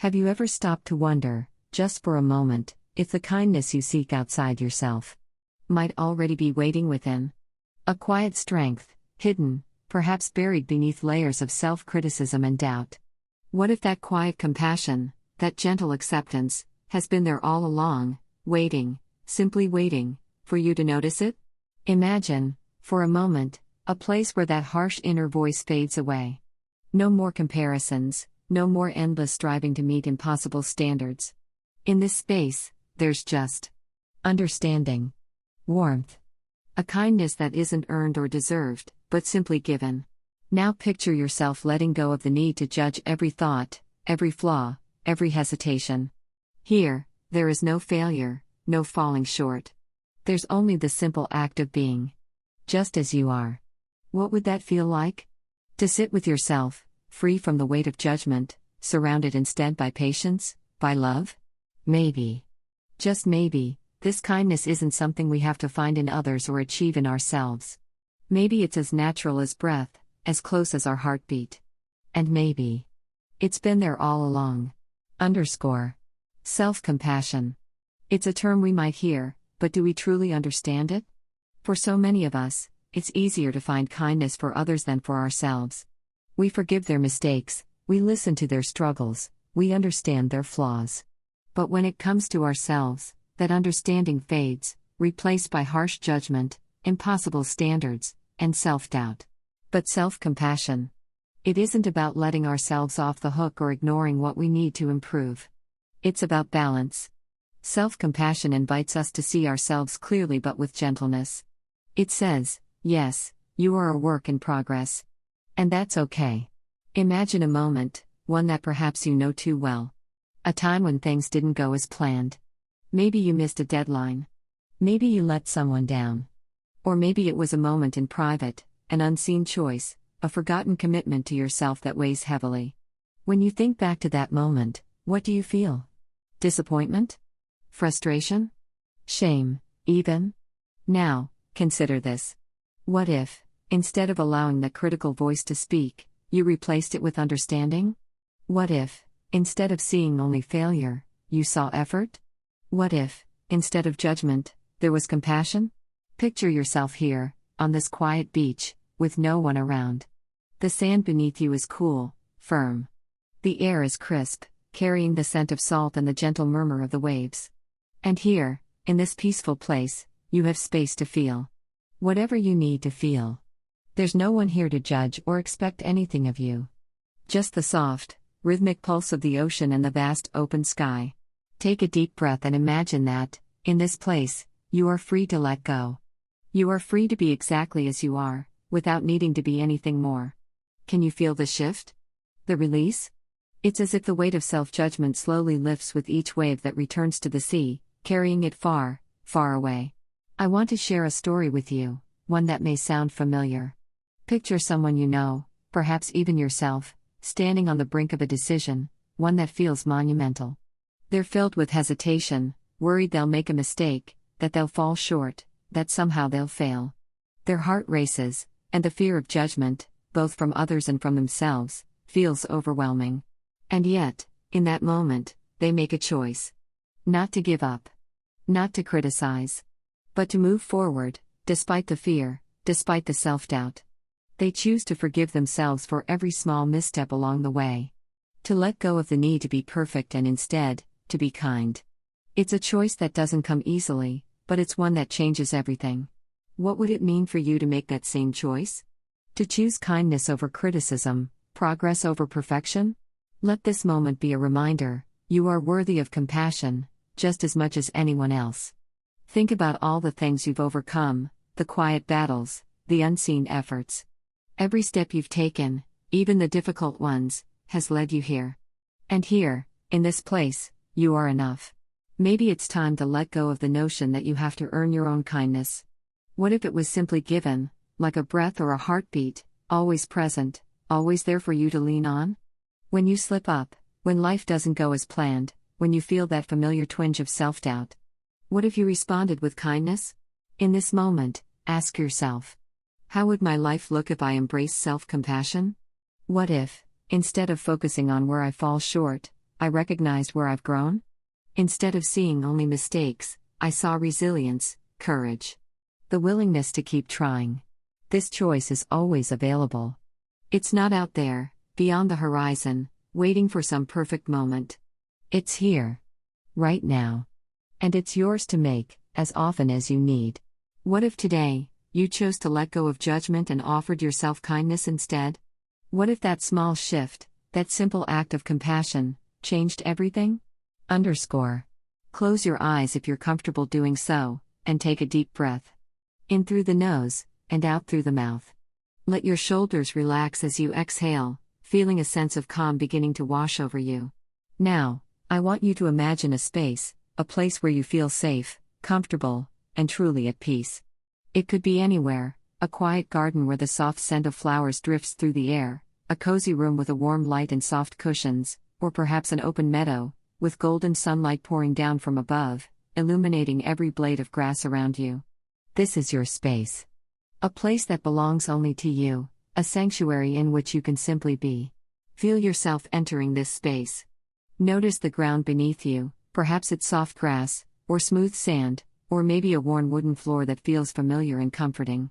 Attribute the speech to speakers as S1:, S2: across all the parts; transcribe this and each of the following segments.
S1: Have you ever stopped to wonder, just for a moment, if the kindness you seek outside yourself might already be waiting within? A quiet strength, hidden, perhaps buried beneath layers of self-criticism and doubt. What if that quiet compassion, that gentle acceptance, has been there all along, waiting, simply waiting, for you to notice it? Imagine, for a moment, a place where that harsh inner voice fades away. No more comparisons, no more endless striving to meet impossible standards. In this space, there's just understanding, warmth, a kindness that isn't earned or deserved, but simply given. Now picture yourself letting go of the need to judge every thought, every flaw, every hesitation. Here, there is no failure, no falling short. There's only the simple act of being. Just as you are. What would that feel like? To sit with yourself, free from the weight of judgment, surrounded instead by patience, by love? Maybe. Just maybe, this kindness isn't something we have to find in others or achieve in ourselves. Maybe it's as natural as breath, as close as our heartbeat. And maybe it's been there all along. Self-compassion. It's a term we might hear, but do we truly understand it? For so many of us, it's easier to find kindness for others than for ourselves. We forgive their mistakes, we listen to their struggles, we understand their flaws. But when it comes to ourselves, that understanding fades, replaced by harsh judgment, impossible standards, and self-doubt. But self-compassion. It isn't about letting ourselves off the hook or ignoring what we need to improve. It's about balance. Self-compassion invites us to see ourselves clearly but with gentleness. It says, yes, you are a work in progress. And that's okay. Imagine a moment, one that perhaps you know too well. A time when things didn't go as planned. Maybe you missed a deadline. Maybe you let someone down. Or maybe it was a moment in private, an unseen choice, a forgotten commitment to yourself that weighs heavily. When you think back to that moment, what do you feel? Disappointment? Frustration? Shame, even? Now, consider this. What if, instead of allowing that critical voice to speak, you replaced it with understanding? What if, instead of seeing only failure, you saw effort? What if, instead of judgment, there was compassion? Picture yourself here, on this quiet beach, with no one around. The sand beneath you is cool, firm. The air is crisp, carrying the scent of salt and the gentle murmur of the waves. And here, in this peaceful place, you have space to feel whatever you need to feel. There's no one here to judge or expect anything of you. Just the soft, rhythmic pulse of the ocean and the vast open sky. Take a deep breath and imagine that, in this place, you are free to let go. You are free to be exactly as you are, without needing to be anything more. Can you feel the shift? The release? It's as if the weight of self-judgment slowly lifts with each wave that returns to the sea, carrying it far, far away. I want to share a story with you, one that may sound familiar. Picture someone you know, perhaps even yourself, standing on the brink of a decision, one that feels monumental. They're filled with hesitation, worried they'll make a mistake, that they'll fall short, that somehow they'll fail. Their heart races, and the fear of judgment, both from others and from themselves, feels overwhelming. And yet, in that moment, they make a choice. Not to give up. Not to criticize. But to move forward, despite the fear, despite the self-doubt. They choose to forgive themselves for every small misstep along the way. To let go of the need to be perfect and instead, to be kind. It's a choice that doesn't come easily, but it's one that changes everything. What would it mean for you to make that same choice? To choose kindness over criticism, progress over perfection? Let this moment be a reminder, you are worthy of compassion, just as much as anyone else. Think about all the things you've overcome, the quiet battles, the unseen efforts. Every step you've taken, even the difficult ones, has led you here. And here, in this place, you are enough. Maybe it's time to let go of the notion that you have to earn your own kindness. What if it was simply given, like a breath or a heartbeat, always present, always there for you to lean on? When you slip up, when life doesn't go as planned, when you feel that familiar twinge of self-doubt. What if you responded with kindness? In this moment, ask yourself, how would my life look if I embraced self-compassion? What if, instead of focusing on where I fall short, I recognized where I've grown? Instead of seeing only mistakes, I saw resilience, courage, the willingness to keep trying. This choice is always available. It's not out there, beyond the horizon, waiting for some perfect moment. It's here, right now. And it's yours to make, as often as you need. What if today, you chose to let go of judgment and offered yourself kindness instead? What if that small shift, that simple act of compassion, changed everything? Close your eyes if you're comfortable doing so, and take a deep breath. In through the nose, and out through the mouth. Let your shoulders relax as you exhale, feeling a sense of calm beginning to wash over you. Now, I want you to imagine a space, a place where you feel safe, comfortable, and truly at peace. It could be anywhere: a quiet garden where the soft scent of flowers drifts through the air, a cozy room with a warm light and soft cushions, or perhaps an open meadow, with golden sunlight pouring down from above, illuminating every blade of grass around you. This is your space. A place that belongs only to you, a sanctuary in which you can simply be. Feel yourself entering this space. Notice the ground beneath you, perhaps it's soft grass, or smooth sand, or maybe a worn wooden floor that feels familiar and comforting.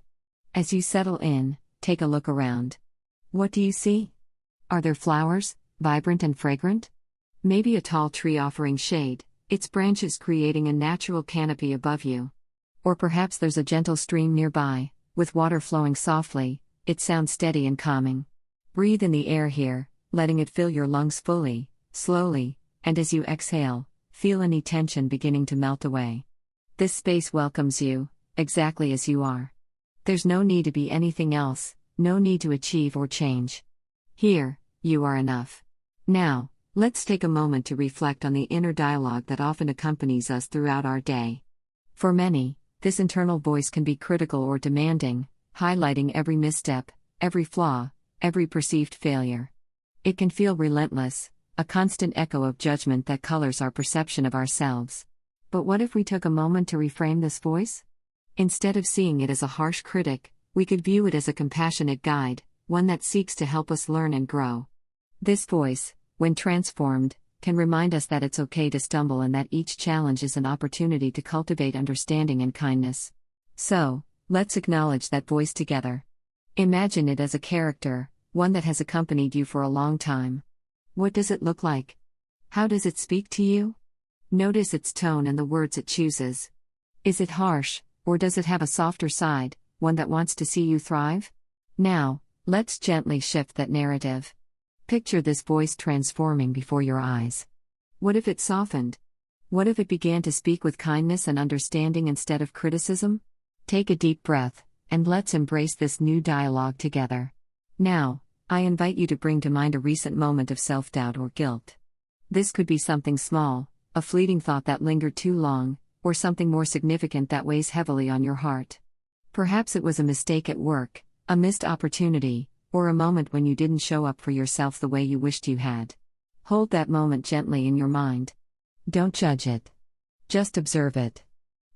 S1: As you settle in, take a look around. What do you see? Are there flowers, vibrant and fragrant? Maybe a tall tree offering shade, its branches creating a natural canopy above you. Or perhaps there's a gentle stream nearby, with water flowing softly. It sounds steady and calming. Breathe in the air here, letting it fill your lungs fully, slowly, and as you exhale, feel any tension beginning to melt away. This space welcomes you, exactly as you are. There's no need to be anything else, no need to achieve or change. Here, you are enough. Now, let's take a moment to reflect on the inner dialogue that often accompanies us throughout our day. For many, this internal voice can be critical or demanding, highlighting every misstep, every flaw, every perceived failure. It can feel relentless, a constant echo of judgment that colors our perception of ourselves. But what if we took a moment to reframe this voice? Instead of seeing it as a harsh critic, we could view it as a compassionate guide, one that seeks to help us learn and grow. This voice, when transformed, can remind us that it's okay to stumble and that each challenge is an opportunity to cultivate understanding and kindness. So, let's acknowledge that voice together. Imagine it as a character, one that has accompanied you for a long time. What does it look like? How does it speak to you? Notice its tone and the words it chooses. Is it harsh, or does it have a softer side, one that wants to see you thrive? Now, let's gently shift that narrative. Picture this voice transforming before your eyes. What if it softened? What if it began to speak with kindness and understanding instead of criticism? Take a deep breath, and let's embrace this new dialogue together. Now, I invite you to bring to mind a recent moment of self-doubt or guilt. This could be something small, a fleeting thought that lingered too long, or something more significant that weighs heavily on your heart. Perhaps it was a mistake at work, a missed opportunity, or a moment when you didn't show up for yourself the way you wished you had. Hold that moment gently in your mind. Don't judge it. Just observe it.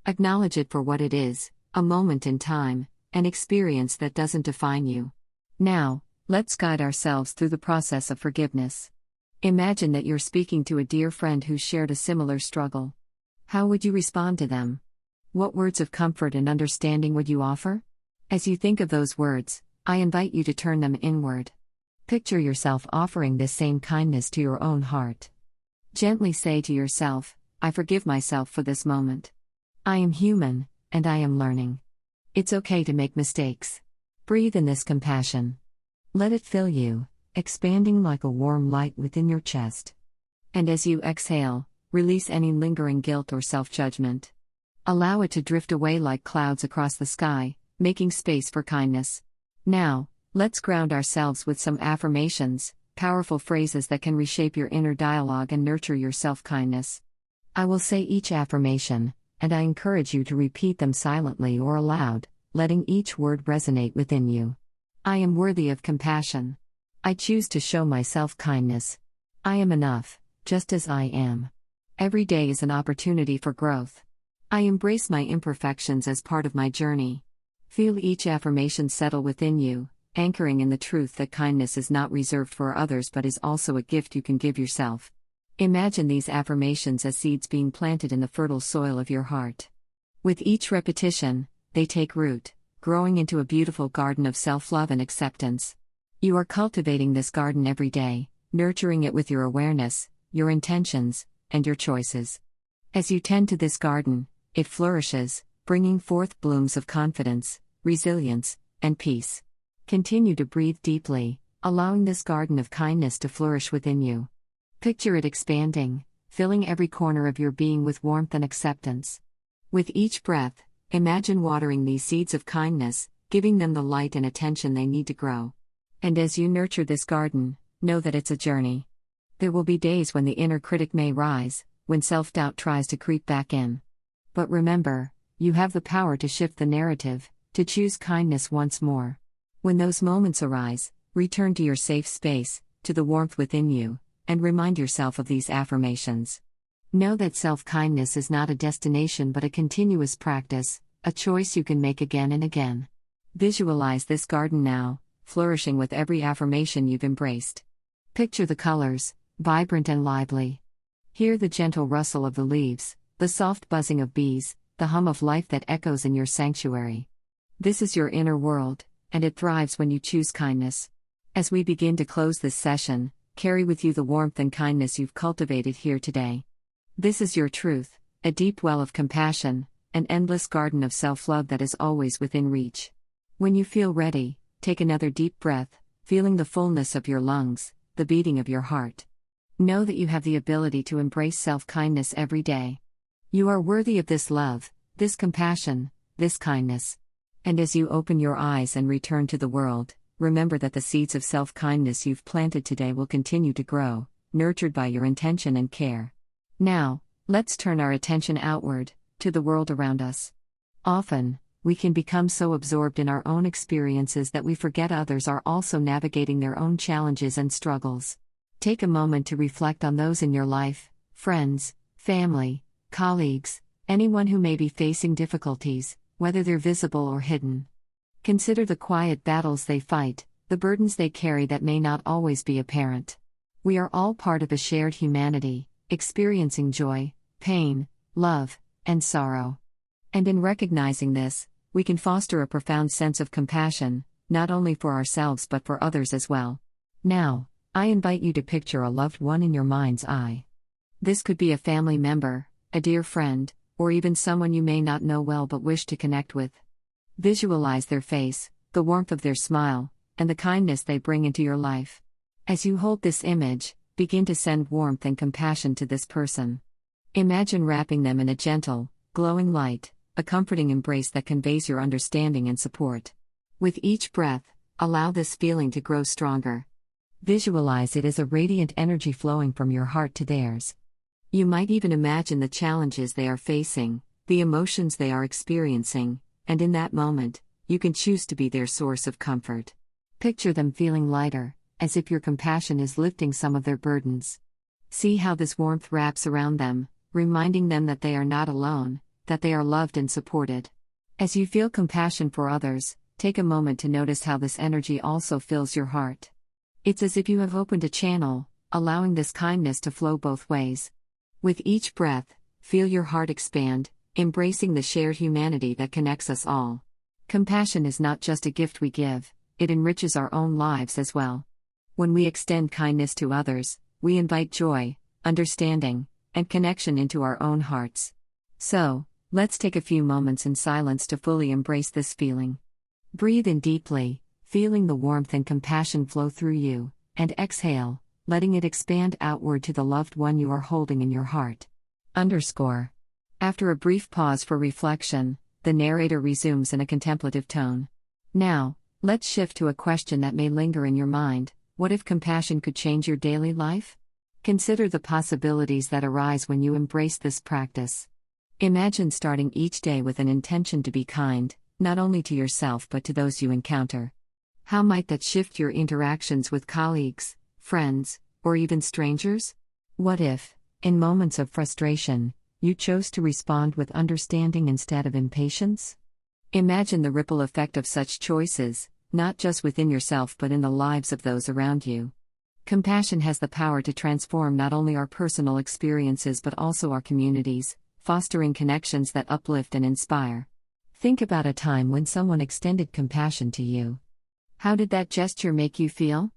S1: Acknowledge it for what it is, a moment in time, an experience that doesn't define you. Now, let's guide ourselves through the process of forgiveness. Imagine that you're speaking to a dear friend who shared a similar struggle. How would you respond to them? What words of comfort and understanding would you offer? As you think of those words, I invite you to turn them inward. Picture yourself offering this same kindness to your own heart. Gently say to yourself, I forgive myself for this moment. I am human, and I am learning. It's okay to make mistakes. Breathe in this compassion. Let it fill you, expanding like a warm light within your chest. And as you exhale, release any lingering guilt or self-judgment. Allow it to drift away like clouds across the sky, making space for kindness. Now, let's ground ourselves with some affirmations, powerful phrases that can reshape your inner dialogue and nurture your self-kindness. I will say each affirmation, and I encourage you to repeat them silently or aloud, letting each word resonate within you. I am worthy of compassion. I choose to show myself kindness. I am enough, just as I am. Every day is an opportunity for growth. I embrace my imperfections as part of my journey. Feel each affirmation settle within you, anchoring in the truth that kindness is not reserved for others but is also a gift you can give yourself. Imagine these affirmations as seeds being planted in the fertile soil of your heart. With each repetition, they take root, growing into a beautiful garden of self-love and acceptance. You are cultivating this garden every day, nurturing it with your awareness, your intentions, and your choices. As you tend to this garden, it flourishes, bringing forth blooms of confidence, resilience, and peace. Continue to breathe deeply, allowing this garden of kindness to flourish within you. Picture it expanding, filling every corner of your being with warmth and acceptance. With each breath, imagine watering these seeds of kindness, giving them the light and attention they need to grow. And as you nurture this garden, know that it's a journey. There will be days when the inner critic may rise, when self-doubt tries to creep back in. But remember, you have the power to shift the narrative, to choose kindness once more. When those moments arise, return to your safe space, to the warmth within you, and remind yourself of these affirmations. Know that self-kindness is not a destination but a continuous practice, a choice you can make again and again. Visualize this garden now, flourishing with every affirmation you've embraced. Picture the colors, vibrant and lively. Hear the gentle rustle of the leaves, the soft buzzing of bees, the hum of life that echoes in your sanctuary. This is your inner world, and it thrives when you choose kindness. As we begin to close this session, carry with you the warmth and kindness you've cultivated here today. This is your truth, a deep well of compassion, an endless garden of self-love that is always within reach. When you feel ready, take another deep breath, feeling the fullness of your lungs, the beating of your heart. Know that you have the ability to embrace self-kindness every day. You are worthy of this love, this compassion, this kindness. And as you open your eyes and return to the world, remember that the seeds of self-kindness you've planted today will continue to grow, nurtured by your intention and care. Now, let's turn our attention outward, to the world around us. Often, we can become so absorbed in our own experiences that we forget others are also navigating their own challenges and struggles. Take a moment to reflect on those in your life, friends, family, colleagues, anyone who may be facing difficulties, whether they're visible or hidden. Consider the quiet battles they fight, the burdens they carry that may not always be apparent. We are all part of a shared humanity, experiencing joy, pain, love, and sorrow. And in recognizing this, we can foster a profound sense of compassion, not only for ourselves but for others as well. Now, I invite you to picture a loved one in your mind's eye. This could be a family member, a dear friend, or even someone you may not know well but wish to connect with. Visualize their face, the warmth of their smile, and the kindness they bring into your life. As you hold this image, begin to send warmth and compassion to this person. Imagine wrapping them in a gentle, glowing light, a comforting embrace that conveys your understanding and support. With each breath, allow this feeling to grow stronger. Visualize it as a radiant energy flowing from your heart to theirs. You might even imagine the challenges they are facing, the emotions they are experiencing, and in that moment, you can choose to be their source of comfort. Picture them feeling lighter, as if your compassion is lifting some of their burdens. See how this warmth wraps around them, reminding them that they are not alone, that they are loved and supported. As you feel compassion for others, take a moment to notice how this energy also fills your heart. It's as if you have opened a channel, allowing this kindness to flow both ways. With each breath, feel your heart expand, embracing the shared humanity that connects us all. Compassion is not just a gift we give, it enriches our own lives as well. When we extend kindness to others, we invite joy, understanding, and connection into our own hearts. So, let's take a few moments in silence to fully embrace this feeling. Breathe in deeply, feeling the warmth and compassion flow through you, and exhale, letting it expand outward to the loved one you are holding in your heart. After a brief pause for reflection, the narrator resumes in a contemplative tone. Now, let's shift to a question that may linger in your mind. What if compassion could change your daily life? Consider the possibilities that arise when you embrace this practice. Imagine starting each day with an intention to be kind, not only to yourself but to those you encounter. How might that shift your interactions with colleagues, friends, or even strangers? What if, in moments of frustration, you chose to respond with understanding instead of impatience? Imagine the ripple effect of such choices, not just within yourself but in the lives of those around you. Compassion has the power to transform not only our personal experiences but also our communities, fostering connections that uplift and inspire. Think about a time when someone extended compassion to you. How did that gesture make you feel?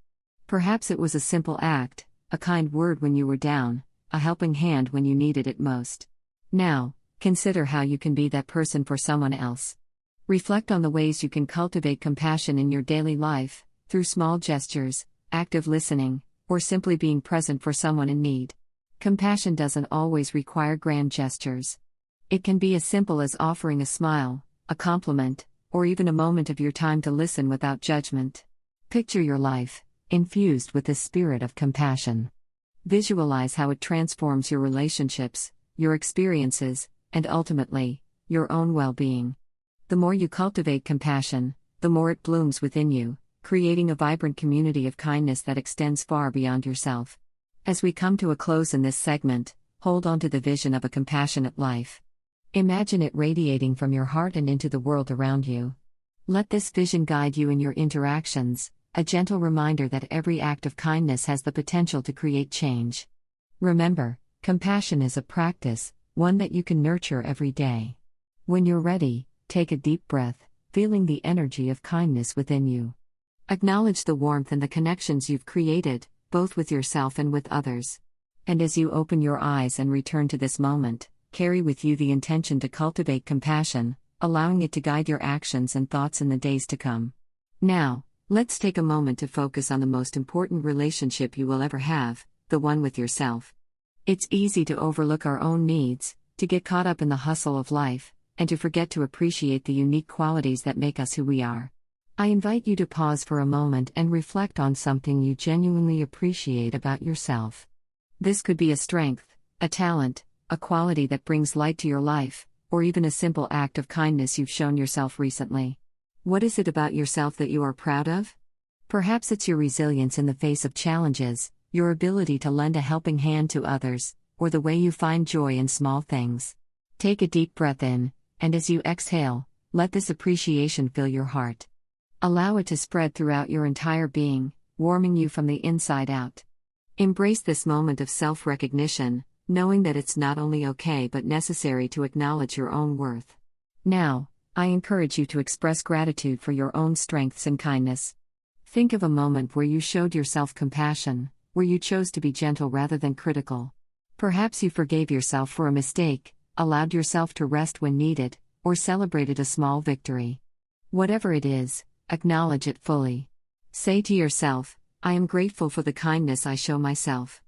S1: Perhaps it was a simple act, a kind word when you were down, a helping hand when you needed it most. Now, consider how you can be that person for someone else. Reflect on the ways you can cultivate compassion in your daily life, through small gestures, active listening, or simply being present for someone in need. Compassion doesn't always require grand gestures. It can be as simple as offering a smile, a compliment, or even a moment of your time to listen without judgment. Picture your life, infused with the spirit of compassion. Visualize how it transforms your relationships, your experiences, and ultimately, your own well-being. The more you cultivate compassion, the more it blooms within you, creating a vibrant community of kindness that extends far beyond yourself. As we come to a close in this segment, hold on to the vision of a compassionate life. Imagine it radiating from your heart and into the world around you. Let this vision guide you in your interactions, a gentle reminder that every act of kindness has the potential to create change. Remember, compassion is a practice, one that you can nurture every day. When you're ready, take a deep breath, feeling the energy of kindness within you. Acknowledge the warmth and the connections you've created, both with yourself and with others. And as you open your eyes and return to this moment, carry with you the intention to cultivate compassion, allowing it to guide your actions and thoughts in the days to come. Now, let's take a moment to focus on the most important relationship you will ever have, the one with yourself. It's easy to overlook our own needs, to get caught up in the hustle of life, and to forget to appreciate the unique qualities that make us who we are. I invite you to pause for a moment and reflect on something you genuinely appreciate about yourself. This could be a strength, a talent, a quality that brings light to your life, or even a simple act of kindness you've shown yourself recently. What is it about yourself that you are proud of? Perhaps it's your resilience in the face of challenges, your ability to lend a helping hand to others, or the way you find joy in small things. Take a deep breath in, and as you exhale, let this appreciation fill your heart. Allow it to spread throughout your entire being, warming you from the inside out. Embrace this moment of self-recognition, knowing that it's not only okay but necessary to acknowledge your own worth. Now, I encourage you to express gratitude for your own strengths and kindness. Think of a moment where you showed yourself compassion, where you chose to be gentle rather than critical. Perhaps you forgave yourself for a mistake, allowed yourself to rest when needed, or celebrated a small victory. Whatever it is, acknowledge it fully. Say to yourself, I am grateful for the kindness I show myself.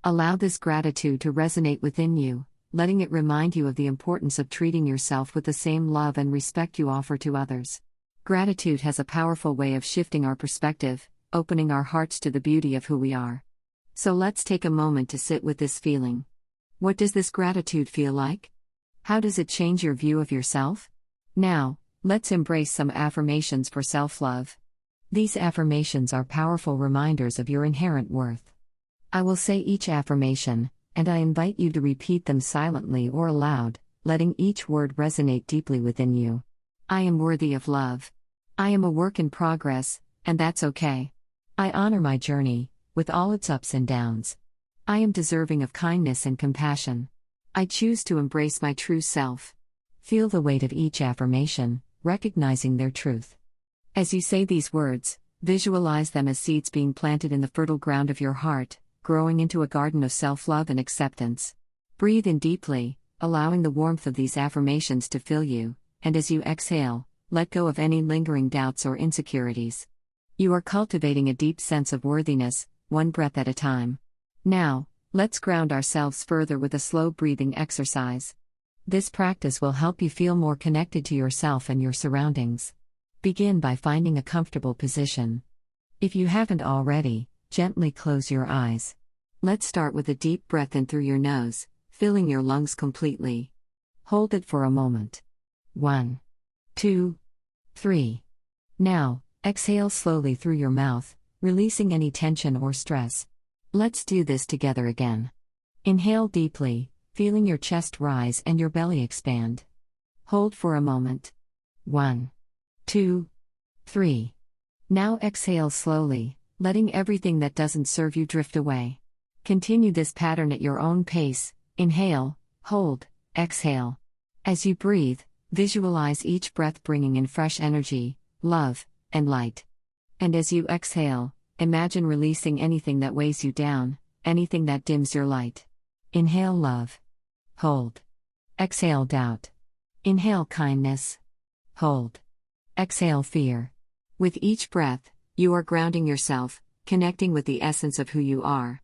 S1: Allow this gratitude to resonate within you, letting it remind you of the importance of treating yourself with the same love and respect you offer to others. Gratitude has a powerful way of shifting our perspective, opening our hearts to the beauty of who we are. So let's take a moment to sit with this feeling. What does this gratitude feel like? How does it change your view of yourself? Now, let's embrace some affirmations for self-love. These affirmations are powerful reminders of your inherent worth. I will say each affirmation, and I invite you to repeat them silently or aloud, letting each word resonate deeply within you. I am worthy of love. I am a work in progress, and that's okay. I honor my journey, with all its ups and downs. I am deserving of kindness and compassion. I choose to embrace my true self. Feel the weight of each affirmation, recognizing their truth. As you say these words, visualize them as seeds being planted in the fertile ground of your heart, growing into a garden of self-love and acceptance. Breathe in deeply, allowing the warmth of these affirmations to fill you, and as you exhale, let go of any lingering doubts or insecurities. You are cultivating a deep sense of worthiness, one breath at a time. Now, let's ground ourselves further with a slow breathing exercise. This practice will help you feel more connected to yourself and your surroundings. Begin by finding a comfortable position. If you haven't already, gently close your eyes. Let's start with a deep breath in through your nose, filling your lungs completely. Hold it for a moment. 1, 2, 3. Now, exhale slowly through your mouth, releasing any tension or stress. Let's do this together again. Inhale deeply, feeling your chest rise and your belly expand. Hold for a moment. 1, 2, 3. Now exhale slowly, letting everything that doesn't serve you drift away. Continue this pattern at your own pace. Inhale, hold, exhale. As you breathe, visualize each breath bringing in fresh energy, love, and light. And as you exhale, imagine releasing anything that weighs you down, anything that dims your light. Inhale love. Hold. Exhale doubt. Inhale kindness. Hold. Exhale fear. With each breath, you are grounding yourself, connecting with the essence of who you are.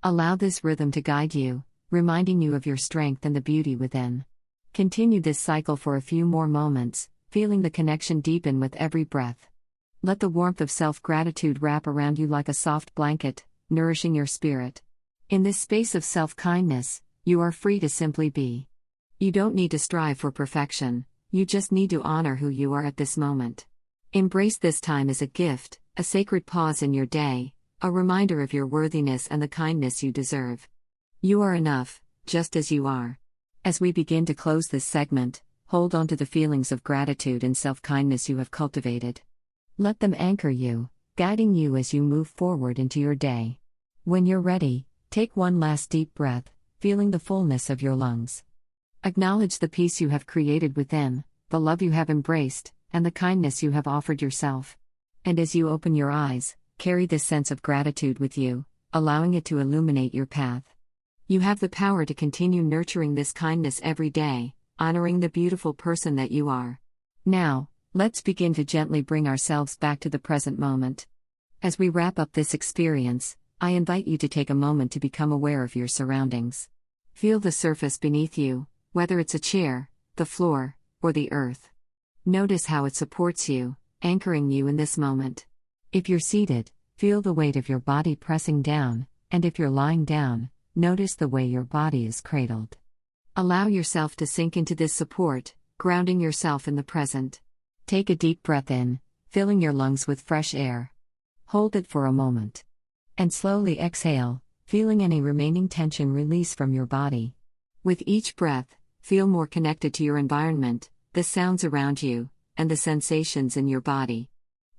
S1: Allow this rhythm to guide you, reminding you of your strength and the beauty within. Continue this cycle for a few more moments, feeling the connection deepen with every breath. Let the warmth of self-gratitude wrap around you like a soft blanket, nourishing your spirit. In this space of self-kindness, you are free to simply be. You don't need to strive for perfection, you just need to honor who you are at this moment. Embrace this time as a gift, a sacred pause in your day, a reminder of your worthiness and the kindness you deserve. You are enough, just as you are. As we begin to close this segment, hold on to the feelings of gratitude and self-kindness you have cultivated. Let them anchor you, guiding you as you move forward into your day. When you're ready, take one last deep breath, feeling the fullness of your lungs. Acknowledge the peace you have created within, the love you have embraced, and the kindness you have offered yourself. And as you open your eyes, carry this sense of gratitude with you, allowing it to illuminate your path. You have the power to continue nurturing this kindness every day, honoring the beautiful person that you are. Now, let's begin to gently bring ourselves back to the present moment. As we wrap up this experience, I invite you to take a moment to become aware of your surroundings. Feel the surface beneath you, whether it's a chair, the floor, or the earth. Notice how it supports you, anchoring you in this moment. If you're seated, feel the weight of your body pressing down, and if you're lying down, notice the way your body is cradled. Allow yourself to sink into this support, grounding yourself in the present. Take a deep breath in, filling your lungs with fresh air. Hold it for a moment. And slowly exhale, feeling any remaining tension release from your body. With each breath, feel more connected to your environment, the sounds around you, and the sensations in your body.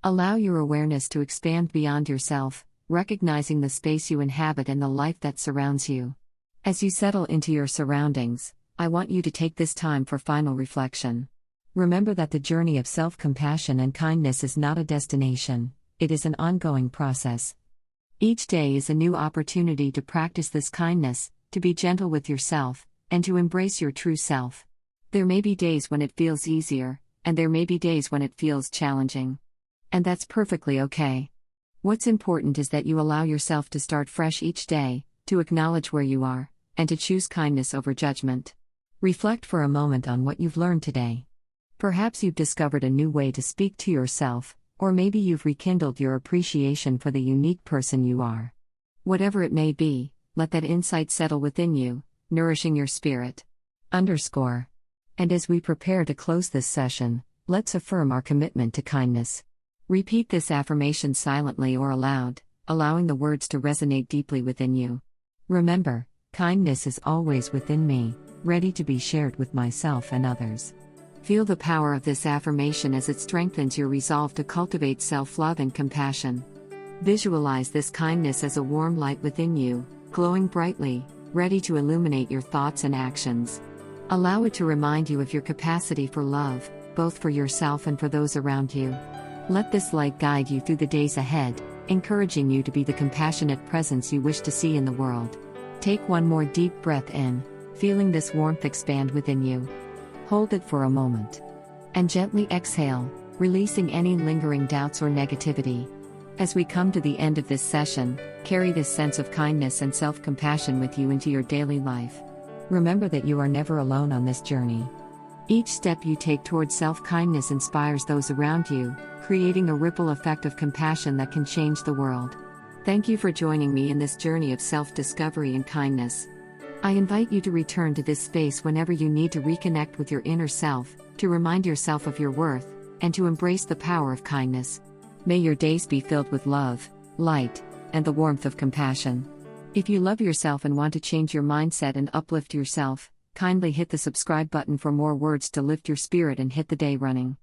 S1: Allow your awareness to expand beyond yourself, recognizing the space you inhabit and the life that surrounds you. As you settle into your surroundings, I want you to take this time for final reflection. Remember that the journey of self-compassion and kindness is not a destination, it is an ongoing process. Each day is a new opportunity to practice this kindness, to be gentle with yourself, and to embrace your true self. There may be days when it feels easier, and there may be days when it feels challenging. And that's perfectly okay. What's important is that you allow yourself to start fresh each day, to acknowledge where you are, and to choose kindness over judgment. Reflect for a moment on what you've learned today. Perhaps you've discovered a new way to speak to yourself, or maybe you've rekindled your appreciation for the unique person you are. Whatever it may be, let that insight settle within you, nourishing your spirit. And as we prepare to close this session, let's affirm our commitment to kindness. Repeat this affirmation silently or aloud, allowing the words to resonate deeply within you. Remember, kindness is always within me, ready to be shared with myself and others. Feel the power of this affirmation as it strengthens your resolve to cultivate self-love and compassion. Visualize this kindness as a warm light within you, glowing brightly, ready to illuminate your thoughts and actions. Allow it to remind you of your capacity for love, both for yourself and for those around you. Let this light guide you through the days ahead, encouraging you to be the compassionate presence you wish to see in the world. Take one more deep breath in, feeling this warmth expand within you. Hold it for a moment. And gently exhale, releasing any lingering doubts or negativity. As we come to the end of this session, carry this sense of kindness and self-compassion with you into your daily life. Remember that you are never alone on this journey. Each step you take towards self-kindness inspires those around you, creating a ripple effect of compassion that can change the world. Thank you for joining me in this journey of self-discovery and kindness. I invite you to return to this space whenever you need to reconnect with your inner self, to remind yourself of your worth, and to embrace the power of kindness. May your days be filled with love, light, and the warmth of compassion. If you love yourself and want to change your mindset and uplift yourself, kindly hit the subscribe button for more words to lift your spirit and hit the day running.